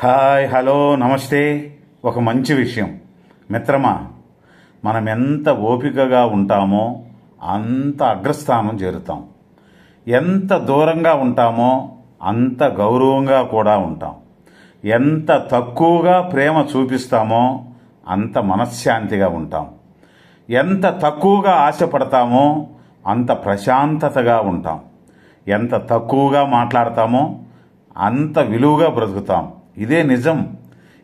Hi, hello, నమస్తే. ఒక మంచి విషయం మిత్రమా, మనం ఎంత ఓపికగా ఉంటామో అంత అగ్రస్థానం చేరుతాం. ఎంత దూరంగా ఉంటామో అంత గౌరవంగా కూడా ఉంటాం. ఎంత తక్కువగా ప్రేమ చూపిస్తామో అంత మనశ్శాంతిగా ఉంటాం. ఎంత తక్కువగా ఆశపడతామో అంత ప్రశాంతతగా ఉంటాం. ఎంత తక్కువగా మాట్లాడతామో అంత విలువగా బ్రతుకుతాం. ఇదే నిజం,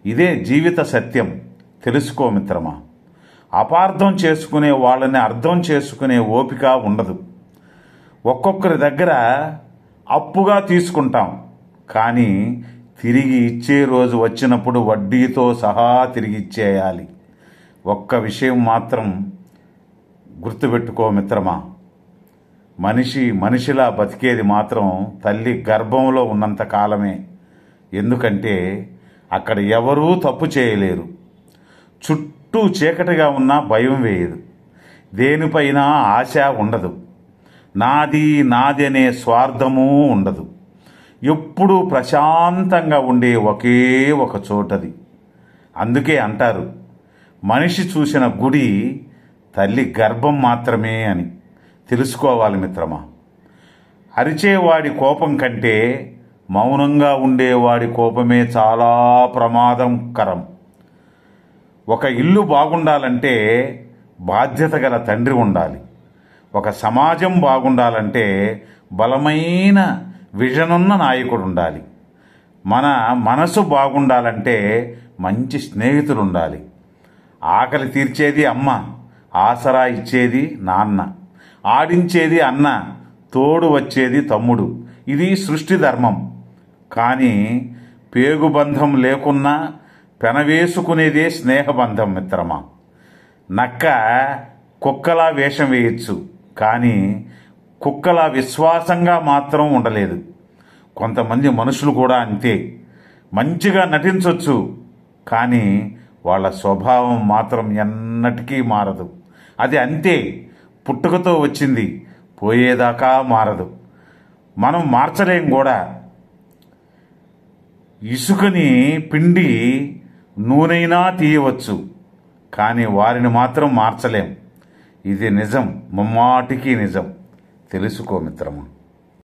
ఇదే జీవిత సత్యం. తెలుసుకో మిత్రమా. అపార్థం చేసుకునే వాళ్ళని అర్థం చేసుకునే ఓపిక ఉండదు. ఒక్కొక్కరి దగ్గర అప్పుగా తీసుకుంటాం, కానీ తిరిగి ఇచ్చే రోజు వచ్చినప్పుడు వడ్డీతో సహా తిరిగి ఇచ్చేయాలి. ఒక్క విషయం మాత్రం గుర్తుపెట్టుకో మిత్రమా, మనిషిలా బతికేది మాత్రం తల్లి గర్భంలో ఉన్నంత కాలమే. ఎందుకంటే అక్కడ ఎవరూ తప్పు చేయలేరు. చుట్టూ చీకటిగా ఉన్నా భయం వేయదు. దేనిపైన ఆశ ఉండదు. నాది అనే స్వార్థమూ ఉండదు. ఎప్పుడూ ప్రశాంతంగా ఉండే ఒకే ఒక చోటది. అందుకే అంటారు, మనిషి చూసిన గుడి తల్లి గర్భం మాత్రమే అని. తెలుసుకోవాలి మిత్రమా. అరిచేవాడి కోపం కంటే మౌనంగా ఉండేవాడి కోపమే చాలా ప్రమాదకరం. ఒక ఇల్లు బాగుండాలంటే బాధ్యత గల తండ్రి ఉండాలి. ఒక సమాజం బాగుండాలంటే బలమైన విజనున్న నాయకుడు ఉండాలి. మన మనసు బాగుండాలంటే మంచి స్నేహితులు ఉండాలి. ఆకలి తీర్చేది అమ్మ, ఆసరా ఇచ్చేది నాన్న, ఆడించేది అన్న, తోడు వచ్చేది తమ్ముడు. ఇది సృష్టి ధర్మం. కానీ పేగుబంధం లేకున్నా పెనవేసుకునేదే స్నేహబంధం మిత్రమా. నక్క కుక్కలా వేషం వేయచ్చు, కానీ కుక్కలా విశ్వాసంగా మాత్రం ఉండలేదు. కొంతమంది మనుషులు కూడా అంతే. మంచిగా నటించవచ్చు, కానీ వాళ్ళ స్వభావం మాత్రం ఎన్నటికీ మారదు. అది అంతే, పుట్టుకతో వచ్చింది, పోయేదాకా మారదు. మనం మార్చలేం కూడా. ఇసుకని పిండి నూనెైనా తీయవచ్చు, కానీ వారిని మాత్రం మార్చలేం. ఇది నిజం, ముమ్మాటికి నిజం. తెలుసుకో మిత్రమా.